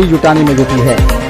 जुटाने में जुटी है।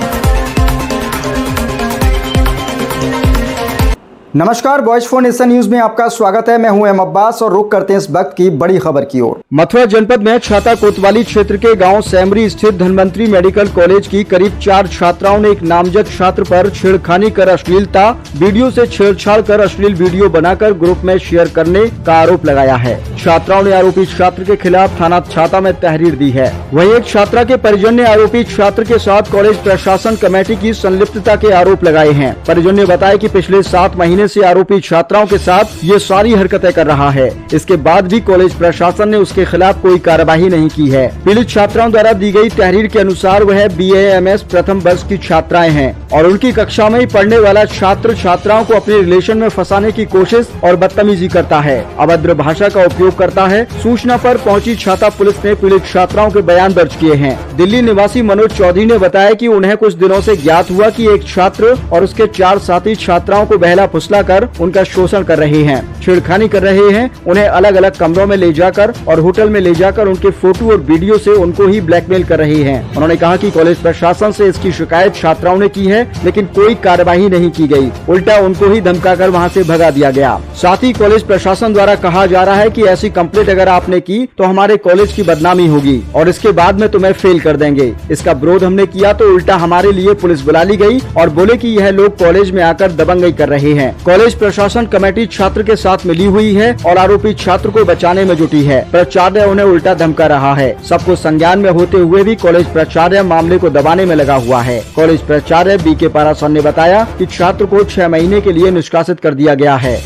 नमस्कार, वॉइस फॉर नेशन न्यूज में आपका स्वागत है। मैं हूं एम अब्बास और रुक करते हैं इस वक्त की बड़ी खबर की ओर। मथुरा जनपद में छाता कोतवाली क्षेत्र के गांव सैमरी स्थित धनवंतरी मेडिकल कॉलेज की करीब 4 छात्राओं ने एक नामजद छात्र पर छेड़खानी कर अश्लीलता वीडियो से छेड़छाड़ कर अश्लील वीडियो बनाकर ग्रुप में शेयर करने का आरोप लगाया है। छात्राओं ने आरोपी छात्र के खिलाफ थाना छाता में तहरीर दी है। वहीं एक छात्रा के परिजन ने आरोपी छात्र के साथ कॉलेज प्रशासन कमेटी की संलिप्तता के आरोप लगाए हैं। परिजन ने बताया कि पिछले 7 महीने से आरोपी छात्राओं के साथ ये सारी हरकतें कर रहा है। इसके बाद भी कॉलेज प्रशासन ने उसके खिलाफ कोई कार्रवाई नहीं की है। पीड़ित छात्राओं द्वारा दी गई तहरीर के अनुसार वह BAMS प्रथम वर्ष की छात्राएं हैं और उनकी कक्षा में ही पढ़ने वाला छात्र छात्राओं को अपने रिलेशन में फंसाने की कोशिश और बदतमीजी करता है, अभद्र भाषा का उपयोग करता है। सूचना पर पहुंची छाता पुलिस ने पीड़ित छात्राओं के बयान दर्ज किए हैं। दिल्ली निवासी मनोज चौधरी ने बताया कि उन्हें कुछ दिनों से ज्ञात हुआ कि एक छात्र और उसके 4 साथी छात्राओं को बहला फुसला कर उनका शोषण कर रहे हैं, छेड़खानी कर रहे हैं। उन्हें अलग अलग कमरों में ले जाकर और होटल में ले जाकर उनके फोटो और वीडियो से उनको ही ब्लैकमेल कर रहे हैं। उन्होंने कहा कि कॉलेज प्रशासन से इसकी शिकायत छात्राओं ने की है, लेकिन कोई कार्रवाई नहीं की गई, उल्टा उनको ही धमकाकर वहां से भगा दिया गया। साथ ही कॉलेज प्रशासन द्वारा कहा जा रहा है कि ऐसी कंप्लेंट अगर आपने की तो हमारे कॉलेज की बदनामी होगी और इसके बाद में तुम्हें फेल कर देंगे। इसका विरोध हमने किया तो उल्टा हमारे लिए पुलिस बुला ली गई और बोले कि यह लोग कॉलेज में आकर दबंगई कर रहे हैं। कॉलेज प्रशासन कमेटी छात्र के साथ मिली हुई है और आरोपी छात्र को बचाने में जुटी है। प्राचार्य उन्हें उल्टा धमका रहा है। सबको संज्ञान में होते हुए भी कॉलेज प्राचार्य मामले को दबाने में लगा हुआ है। कॉलेज प्राचार्य BK पारासर ने बताया कि छात्र को 6 महीने के लिए निष्कासित कर दिया गया है।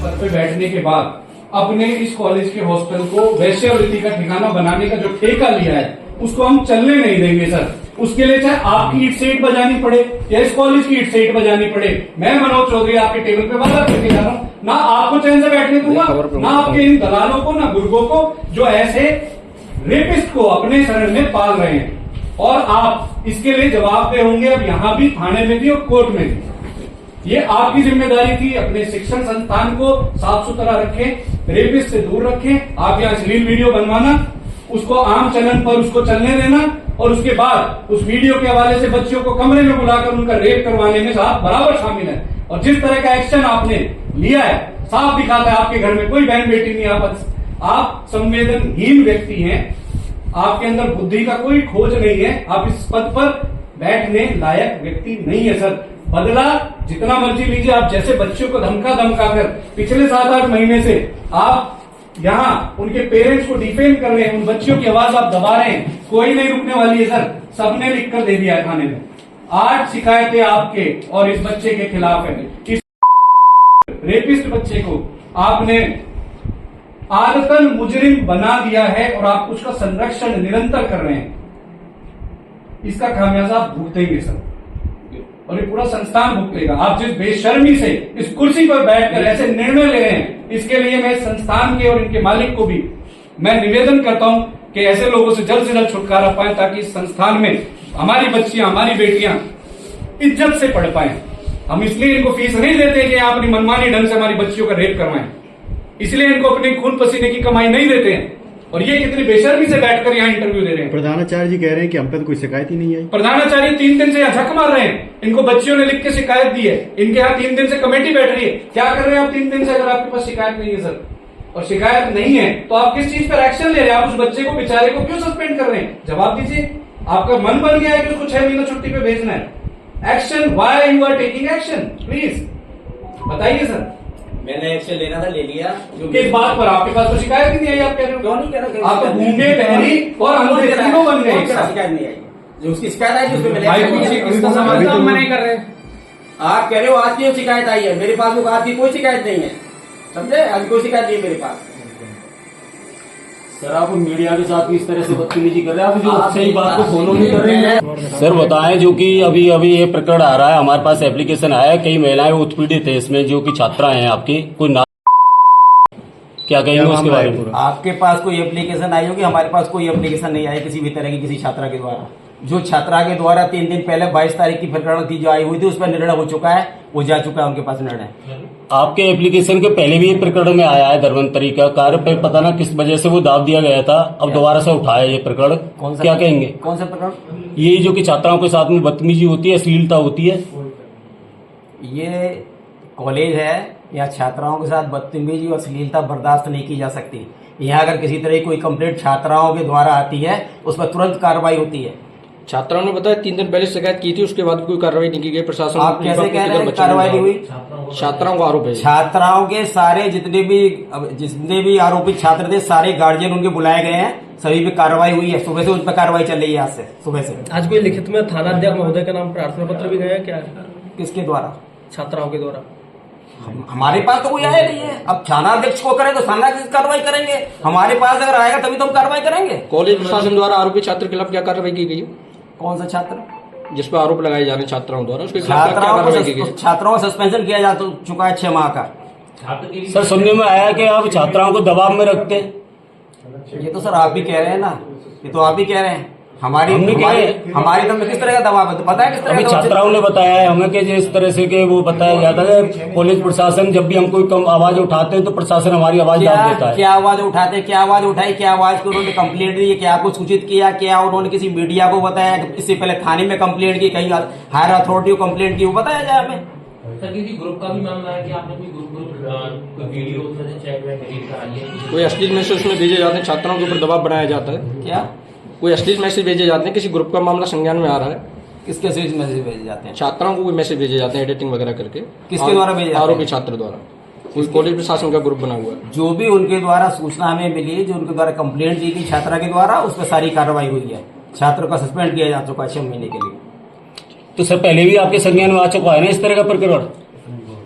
पे बैठने के बाद अपने इस कॉलेज के हॉस्टल को वैश्यवृत्ति का ठिकाना बनाने का जो ठेका लिया है उसको हम चलने नहीं देंगे सर। उसके लिए चाहे आपकी ईट सेट बजानी पड़े या इस कॉलेज की ईट सेट बजानी पड़े, मैं मनोज चौधरी आपके टेबल पे वादा करके जा रहा हूँ। ना आपको चैन से बैठने दूंगा, ना आपके इन दलालों को, ना बुर्गों को जो ऐसे रेपिस्ट को अपने शरण में पाल रहे हैं। और आप इसके लिए जवाबदेह होंगे, अब यहाँ भी, थाने में भी और कोर्ट में भी। ये आपकी जिम्मेदारी थी। अपने शिक्षण संस्थान को साफ सुथरा रखें, रेपिस्ट से दूर रखें। आप यहाँ अश्लील वीडियो बनवाना, उसको आम चलन पर उसको चलने देना और उसके बाद उस वीडियो के हवाले से बच्चियों को कमरे में बुलाकर उनका रेप करवाने में आप बराबर शामिल है। और जिस तरह का एक्शन आपने लिया है साफ दिखाता है आपके घर में कोई बहन बेटी नहीं। आप संवेदनहीन व्यक्ति हैं, आपके अंदर बुद्धि का कोई खोज नहीं है। आप इस पद पर बैठने लायक व्यक्ति नहीं है सर। बदला जितना मर्जी लीजिए। आप जैसे बच्चों को धमका कर पिछले 7-8 महीने से आप यहाँ उनके पेरेंट्स को डिफेम कर रहे हैं, उन बच्चियों की आवाज आप दबा रहे हैं, कोई नहीं रुकने वाली है सर। सबने लिखकर दे दिया है थाने में। 8 शिकायतें आपके और इस बच्चे के खिलाफ है। इस रेपिस्ट बच्चे को आपने आदतन मुजरिम बना दिया है और आप उसका संरक्षण निरंतर कर रहे हैं। इसका खामियाजा आप भुगतेंगे सर और ये पूरा संस्थान भुगतेगा। आप जिस बेशर्मी से इस कुर्सी पर बैठकर ऐसे निर्णय ले रहे हैं, इसके लिए मैं संस्थान के और इनके मालिक को भी मैं निवेदन करता हूं कि ऐसे लोगों से जल्द छुटकारा पाए ताकि इस संस्थान में हमारी बच्चियां, हमारी बेटियां इज्जत से पढ़ पाए। हम इसलिए इनको फीस नहीं देते कि आप अपनी मनमानी ढंग से हमारी बच्चियों का रेप करवाएं, इसलिए इनको अपने खून पसीने की कमाई नहीं देते हैं। और ये कितनी बेशर्मी से बैठकर यहाँ इंटरव्यू दे रहे हैं। प्रधानाचार्य जी कह रहे हैं कि हम पे तो कोई शिकायत ही नहीं आई। प्रधानाचार्य 3 दिन से यहाँ झक मार रहे हैं। इनको बच्चियों ने लिख के शिकायत दी है। इनके यहाँ 3 दिन से कमेटी बैठ रही है। क्या कर रहे हैं आप 3 दिन से, अगर आपके पास शिकायत नहीं है सर? और शिकायत नहीं है तो आप किस चीज पर एक्शन ले रहे हैं? आप उस बच्चे को, बेचारे को क्यों सस्पेंड कर रहे हैं? जवाब दीजिए। आपका मन बन गया है कि उसको 6 महीना छुट्टी पे भेजना है। Action, why you are taking action, please बताइए सर। मैंने एक्शन लेना था, ले लिया। किस बात पर? आपके पास तो शिकायत ही नहीं आई। आप कह रहे हो क्यों नहीं कह रहे? आप तो गूंगे, बहरी और अंधे तीनों बन गए। शिकायत नहीं आई। जो उसकी शिकायत आई उसमें इसका समाधान नहीं कर रहे। आप कह रहे हो आज की शिकायत आई है, मेरे पास आज की कोई शिकायत नहीं है, समझे? आज कोई शिकायत नहीं है मेरे पास। सर आप मीडिया के साथ इस तरह से बदतमीजी कर रहे हैं, आप जो सही बात को फॉलो नहीं कर रहे हैं। सर बताएं, जो कि अभी ये प्रकरण आ रहा है, हमारे पास एप्लीकेशन आया है, कई महिलाएं उत्पीड़ित है इसमें, जो कि छात्रा हैं आपकी, कोई क्या कहेंगे उसके बारे में? आपके पास कोई एप्लीकेशन आई होगी, हमारे पास कोई एप्लीकेशन नहीं आई किसी भी तरह की किसी छात्रा के द्वारा। जो छात्रा के द्वारा 3 दिन पहले 22 तारीख की प्रकरण थी जो आई हुई थी उस पर निर्णय हो चुका है, वो जा चुका है उनके पास निर्णय। आपके एप्लीकेशन के पहले भी ये प्रकरण में आया है धर्मांतरी का कार्य पे, पता ना किस वजह से वो दाब दिया गया था, अब दोबारा से उठाया ये प्रकरण, क्या कहेंगे? कौन सा प्रकरण? ये जो कि छात्राओं के साथ में बदतमीजी होती है, अश्लीलता होती है। ये कॉलेज है, यहाँ छात्राओं के साथ बदतमीजी और अश्लीलता बर्दाश्त नहीं की जा सकती। यहाँ अगर किसी तरह की कोई कंप्लेंट छात्राओं के द्वारा आती है उस पर तुरंत कार्रवाई होती है। छात्राओं ने बताया 3 दिन पहले शिकायत की थी, उसके बाद कोई कार्रवाई नहीं की गई। प्रशासन आप कैसे कह रहे हैं कार्रवाई नहीं हुई? छात्राओं का आरोप है। छात्राओं के सारे जितने भी आरोपित छात्र थे सारे गार्जियन उनके बुलाए गए हैं, सभी पे कार्रवाई हुई है। सुबह से उन पर कार्रवाई चल रही है, आज से सुबह से। आज कोई लिखित में थानाध्यक्ष महोदय के नाम प्रार्थना पत्र भी गया क्या? किसके द्वारा? छात्राओं के द्वारा। हमारे पास तो कोई आया नहीं है। अब थानाध्यक्ष को करें तो थानाध्यक्ष कार्रवाई करेंगे, हमारे पास अगर आएगा तभी तो हम कार्रवाई करेंगे। कॉलेज प्रशासन द्वारा आरोपी छात्र के खिलाफ क्या कार्रवाई की गई है? कौन सा छात्र जिस पर आरोप लगाए जा रहे हैं छात्राओं द्वारा, उसके खिलाफ क्या कार्रवाई की गई? छात्राओं का सस्पेंशन किया जा चुका है 6 माह का। सर सुनने में आया कि आप छात्राओं को दबाव में रखते हैं। ये तो सर आप भी कह रहे हैं ना, ये तो आप भी कह रहे हैं। हमारी तो किस तरह का दबाव है तो पता है किस तरह अभी का? छात्राओं ने बताया है हमें कि जिस तरह से कि वो बताया जाता है पुलिस प्रशासन जब भी हम कोई कम आवाज उठाते हैं तो प्रशासन हमारी आवाज दाब देता है। क्या आवाज उठाते, क्या आवाज उठाई, क्या आवाज को उन्होंने कंप्लेंट दी, क्या आपको सूचित किया, क्या उन्होंने किसी मीडिया को बताया, इससे पहले थाने में कंप्लेंट की, कहीं हायर अथॉरिटी को कंप्लेंट की, वो बताया जाए हमें। सर किसी ग्रुप का भी मामला है कि आपने कोई ग्रुप कोई वीडियो उसमें चेक में डिलीट करा लिया? कोई अश्लील मैसेज उसमें भेजे जाते हैं, छात्राओं के ऊपर दबाव बनाया जाता है। क्या कोई अश्लील मैसेज भेजे जाते हैं? किसी ग्रुप का मामला संज्ञान में आ रहा है। किसके मैसेज भेजे जाते हैं? छात्राओं को कोई मैसेज भेजे जाते हैं एडिटिंग वगैरह करके। किसके द्वारा भेजे जाते हैं? आरोपी छात्र द्वारा। कोई कॉलेज प्रशासन का ग्रुप बना हुआ है। जो भी उनके द्वारा सूचना हमें मिली, जो उनके द्वारा कंप्लेंट दी गई छात्रा के द्वारा, उस पर सारी कार्रवाई हुई है। छात्रों का सस्पेंड किया जा चुका है 6 महीने के लिए। तो सर पहले भी आपके संज्ञान में आ चुका है ना इस तरह का प्रकरण?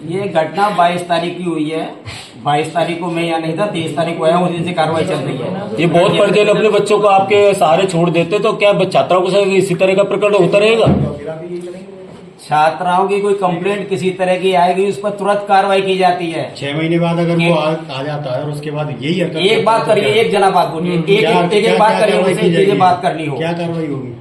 ये घटना 22 तारीख की हुई है। 22 तारीख को मैं यहाँ नहीं था, 23 तारीख को आया, उस दिन से कार्रवाई चल रही है। ये बहुत परिजन अपने बच्चों को आपके सहारे छोड़ देते, तो क्या छात्राओं के साथ इसी तरह का प्रकरण होता रहेगा? छात्राओं की कोई कंप्लेंट किसी तरह की आएगी उस पर तुरंत कार्रवाई की जाती है। 6 महीने बाद अगर वो आ जाता है और उसके बाद यही एक बात करिए, एक जना बात बोलिए, एक बात करिए, बात करनी हो, क्या कार्रवाई होगी?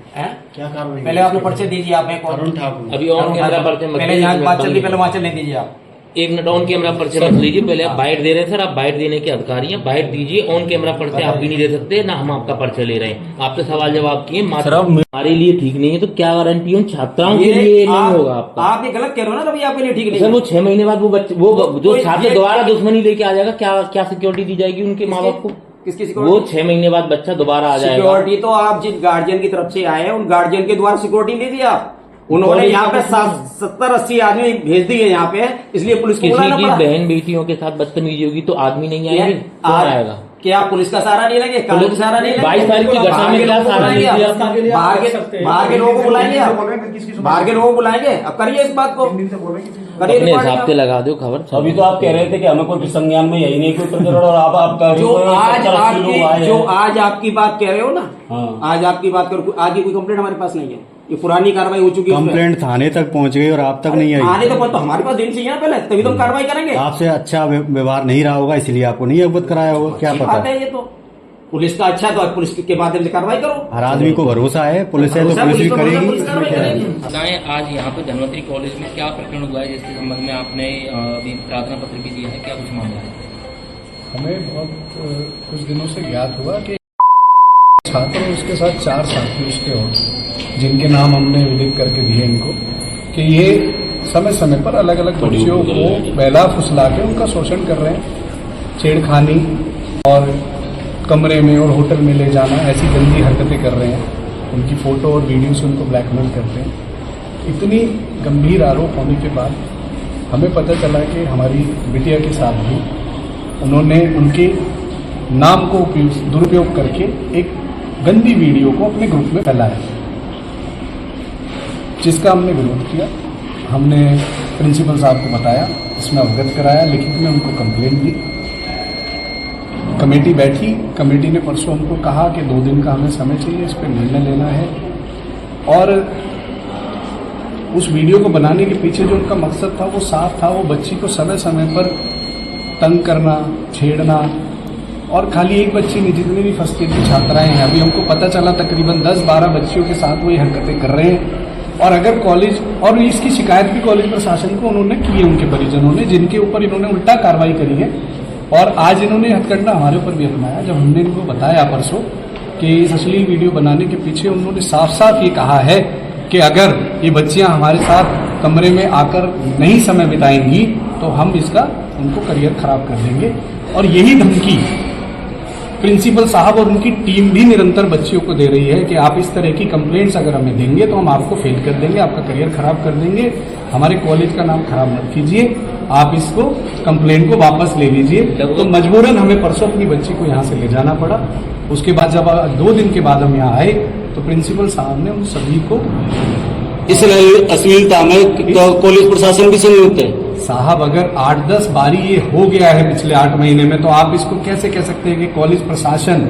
क्या कार्रवाई? पहले आपने पर्चे दीजिए, आप अरुण ठाकुर अभी ऑन कैमरा पर्चे मत पहले यहाँ बात चल रही, पहले वहाँ चलने दीजिए आप। 1 मिनट ऑन कैमरा पर्चे मत लीजिए। पहले आप बाइट दे रहे हैं सर, आप बाइट देने के अधिकारी हैं, बाइट दीजिए। ऑन कैमरा पर्चे आप भी नहीं दे सकते ना हम आपका पर्चे ले रहे हैं। आपसे सवाल जवाब किए, हमारे लिए ठीक नहीं है तो क्या गारंटी हो छात्राओं के लिए नहीं होगा आपका? आप ये गलत कह रहे हो ना, तभी आपके लिए ठीक नहीं सर। वो 6 महीने बाद वो जो छात्र दोबारा दुश्मनी लेके आ जाएगा, क्या सिक्योरिटी दी जाएगी उनके माँ बाप को? किसकी वो 6 महीने बाद बच्चा दोबारा आ जाएगा। सिक्योरिटी तो आप जिस गार्जियन की तरफ से आए हैं उन गार्जियन के द्वारा सिक्योरिटी दीजिए आप। उन्होंने यहाँ पे 70-80 आदमी भेज दिए यहाँ पे, इसलिए पुलिस को किसी की बहन बेटियों के साथ बदतमीजी होगी तो आदमी नहीं आएंगे, कौन आएगा? क्या पुलिस का सहारा नहीं लगे, कानून का सहारा नहीं लगे? 22 तारीख की घटना में क्या सहारा नहीं दिया? बाहर के लोगों को बुलाएंगे आप, बाहर के लोगों को बुलाएंगे। अब करिए इस बात को, करिए अपने हिसाब से लगा दो खबर। अभी तो आप कह रहे थे कि हमें कोई संज्ञान में यही नहीं कोई प्रकरण, और आप कह रहे हो जो आज आपकी बात कह रहे हो ना, आज आपकी बात करो, आज की कोई कंप्लेंट हमारे पास नहीं है। ये पुरानी कार्रवाई हो चुकी है, कंप्लेंट थाने तक पहुंच गई और आप तक नहीं आई। आने तो हमारे पास दिन चाहिए ना पहले, तभी तो हम कार्रवाई करेंगे। आपसे अच्छा व्यवहार नहीं रहा होगा इसलिए आपको नहीं अवगत कराया होगा, क्या पता है? ये तो पुलिस का अच्छा, तो पुलिस के माध्यम से कार्रवाई करो। हर आदमी को भरोसा है, पुलिस है तो पुलिस भी करेगी। बताएं आज यहाँ पे धनवंतरी कॉलेज में क्या प्रकरण हुआ है जिसके संबंध में आपने अभी प्रार्थना पत्र भी दिया है, क्या कुछ मामला है? हमें बहुत कुछ दिनों से ज्ञात हुआ कि छात्र और उसके साथ 4 साथी उसके और जिनके नाम हमने उल्लेख करके दिए इनको, कि ये समय समय पर अलग अलग बच्चियों को बहला फुसला के उनका शोषण कर रहे हैं, छेड़खानी और कमरे में और होटल में ले जाना, ऐसी गंदी हरकतें कर रहे हैं। उनकी फोटो और वीडियो से उनको ब्लैकमेल करते हैं। इतनी गंभीर आरोप होने के बाद हमें पता चला कि हमारी बिटिया के साथ भी उन्होंने उनके नाम को दुरुपयोग करके एक गंदी वीडियो को अपने ग्रुप में फैलाया, जिसका हमने विरोध किया। हमने प्रिंसिपल साहब को बताया, इसमें अवगत कराया, लिखित में उनको कंप्लेंट दी। कमेटी बैठी, कमेटी ने परसों हमको कहा कि 2 दिन का हमें समय चाहिए, इस पर निर्णय लेना है। और उस वीडियो को बनाने के पीछे जो उनका मकसद था वो साफ था, वो बच्ची को समय समय पर तंग करना, छेड़ना और खाली एक बच्ची नहीं, जितनी भी फर्स्ट ईयर की छात्राएं हैं, अभी हमको पता चला तकरीबन 10-12 बच्चियों के साथ वो ये हरकतें कर रहे हैं। और अगर कॉलेज, और इसकी शिकायत भी कॉलेज प्रशासन को उन्होंने की है, उनके परिजनों ने, जिनके ऊपर इन्होंने उल्टा कार्रवाई करी है। और आज इन्होंने हथकंडा हमारे ऊपर भी अपनाया। जब हमने इनको बताया परसों कि इस अश्लील वीडियो बनाने के पीछे, उन्होंने साफ साफ ये कहा है कि अगर ये बच्चियां हमारे साथ कमरे में आकर नहीं समय बिताएंगी तो हम इसका उनको करियर खराब कर देंगे। और यही धमकी प्रिंसिपल साहब और उनकी टीम भी निरंतर बच्चियों को दे रही है कि आप इस तरह की कंप्लेंट्स अगर हमें देंगे तो हम आपको फेल कर देंगे, आपका करियर खराब कर देंगे, हमारे कॉलेज का नाम खराब मत कीजिए, आप इसको कंप्लेंट को वापस ले लीजिए। तो मजबूरन हमें परसों अपनी बच्ची को यहाँ से ले जाना पड़ा। उसके बाद जब 2 दिन के बाद हम यहाँ आए तो प्रिंसिपल साहब ने उन सभी को, इस अश्लीलता में तो कॉलेज प्रशासन भी संयुक्त है साहब, अगर 8-10 बारी ये हो गया है पिछले 8 महीने में, तो आप इसको कैसे कह सकते हैं कि कॉलेज प्रशासन,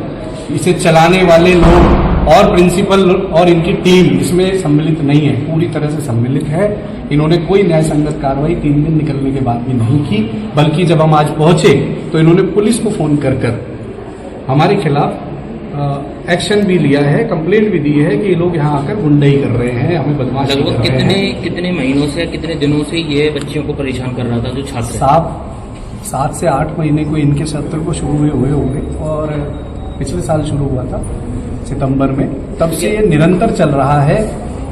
इसे चलाने वाले लोग और प्रिंसिपल और इनकी टीम इसमें सम्मिलित नहीं है? पूरी तरह से सम्मिलित है। इन्होंने कोई न्याय संगत कार्रवाई 3 दिन निकलने के बाद भी नहीं की, बल्कि जब हम आज पहुंचे तो इन्होंने पुलिस को फोन कर हमारे खिलाफ एक्शन भी लिया है, कंप्लेंट भी दी है कि ये लोग यहाँ आकर गुंडाई कर रहे हैं, हमें बदमाशी कर रहे हैं। कितने महीनों से, कितने दिनों से ये बच्चियों को परेशान कर रहा था जो छात्र? 7 से 8 महीने को इनके सत्र को शुरू हुए होंगे और पिछले साल शुरू हुआ था सितंबर में, तब से ये निरंतर चल रहा है।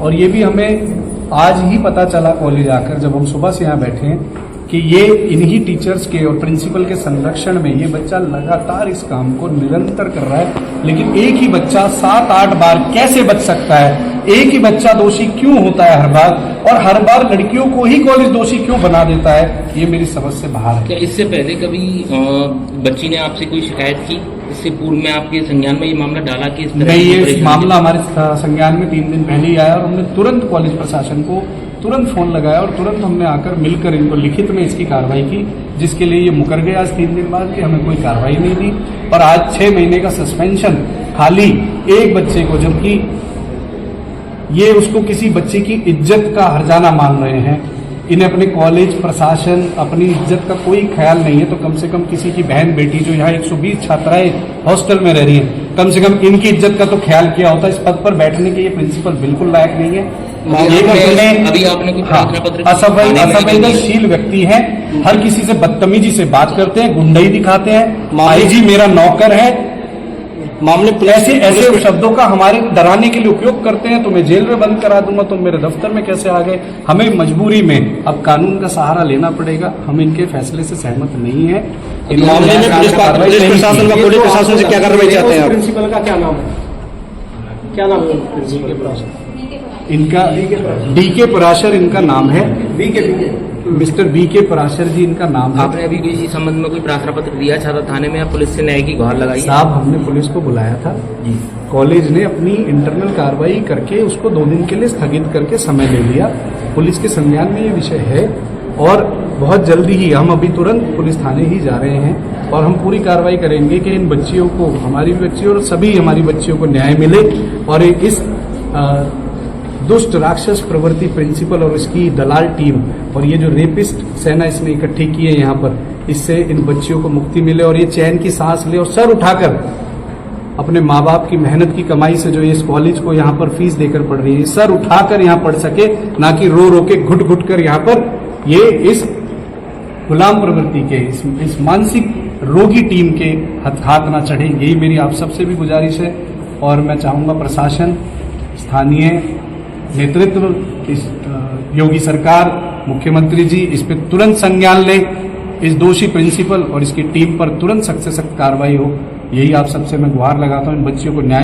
और ये भी हमें आज ही पता चला कॉलेज आकर, जब हम सुबह से यहाँ बैठे हैं, कि ये इन्हीं टीचर्स के और प्रिंसिपल के संरक्षण में ये बच्चा लगातार इस काम को निरंतर कर रहा है। लेकिन एक ही बच्चा 7-8 बार कैसे बच सकता है? एक ही बच्चा दोषी क्यों होता है हर बार, और हर बार लड़कियों को ही कॉलेज दोषी क्यों बना देता है? ये मेरी समझ से बाहर है। क्या इससे पहले कभी बच्ची ने आपसे कोई शिकायत की? इससे पूर्व में आपके संज्ञान में ये मामला डाला कि इस तरह नहीं, ये मामला हमारे संज्ञान में 3 दिन पहले ही आया और हमने तुरंत कॉलेज प्रशासन को तुरंत फोन लगाया और तुरंत हमने आकर मिलकर इनको लिखित में इसकी कार्रवाई की, जिसके लिए ये मुकर गए आज 3 दिन बाद कि हमें कोई कार्रवाई नहीं दी। और आज 6 महीने का सस्पेंशन खाली एक बच्चे को, जबकि ये उसको किसी बच्चे की इज्जत का हर्जाना मान रहे हैं। इन्हें अपने कॉलेज प्रशासन, अपनी इज्जत का कोई ख्याल नहीं है। तो कम से कम किसी की बहन बेटी, जो यहाँ 120 छात्राएं हॉस्टल में रह रही हैं, कम से कम इनकी इज्जत का तो ख्याल किया होता। इस पद पर बैठने के ये प्रिंसिपल बिल्कुल लायक नहीं है। अभी आपने कोई प्रार्थना पत्र असंवेदनशील व्यक्ति हैं, हर किसी से बदतमीजी से बात करते हैं, गुंडाई दिखाते हैं। आईजी मेरा नौकर है, मामले ऐसे शब्दों का हमारे डराने के लिए उपयोग करते हैं। तो मैं जेल में बंद करा दूंगा, तो मेरे दफ्तर में कैसे आ गए? हमें मजबूरी में अब कानून का सहारा लेना पड़ेगा। हम इनके फैसले से सहमत नहीं है। इन मामले में पुलिस प्रशासन व कॉलेज प्रशासन से क्या कार्रवाई चाहते हैं आप? प्रिंसिपल का क्या नाम है? क्या नाम है प्रिंसिपल के प्रशासन? इनका डीके पराशर इनका नाम है। मिस्टर बीके पराशर जी इनका नाम है। आपने अभी इसी संबंध में कोई प्रार्थना पत्र दिया छात्र थाने में या पुलिस से न्याय की गुहार लगाई? साहब, हमने पुलिस को बुलाया था। कॉलेज ने अपनी इंटरनल कार्रवाई करके उसको 2 दिन के लिए स्थगित करके समय ले लिया। पुलिस के संज्ञान में ये विषय है और बहुत जल्दी ही हम अभी तुरंत पुलिस थाने ही जा रहे हैं और हम पूरी कार्रवाई करेंगे कि इन बच्चियों को, हमारी बच्ची और सभी हमारी बच्चियों को न्याय मिले और इस दुष्ट राक्षस प्रवृत्ति प्रिंसिपल और इसकी दलाल टीम और ये जो रेपिस्ट सेना इसने इकट्ठी की है यहाँ पर, इससे इन बच्चियों को मुक्ति मिले और ये चैन की सांस ले और सर उठाकर अपने माँ बाप की मेहनत की कमाई से जो इस कॉलेज को यहाँ पर फीस देकर पढ़ रही है, सर उठाकर यहाँ पढ़ सके, ना कि रो रो के घुट घुट कर यहाँ पर ये इस गुलाम प्रवृत्ति के इस मानसिक रोगी टीम के हाथ ना चढ़े। यही मेरी आप सबसे भी गुजारिश है और मैं चाहूँगा प्रशासन, स्थानीय नेतृत्व, इस योगी सरकार, मुख्यमंत्री जी इस पर तुरंत संज्ञान लें। इस दोषी प्रिंसिपल और इसकी टीम पर तुरंत सख्त से सख्त कार्रवाई हो। यही आप सबसे मैं गुहार लगाता हूँ। इन बच्चियों को न्याय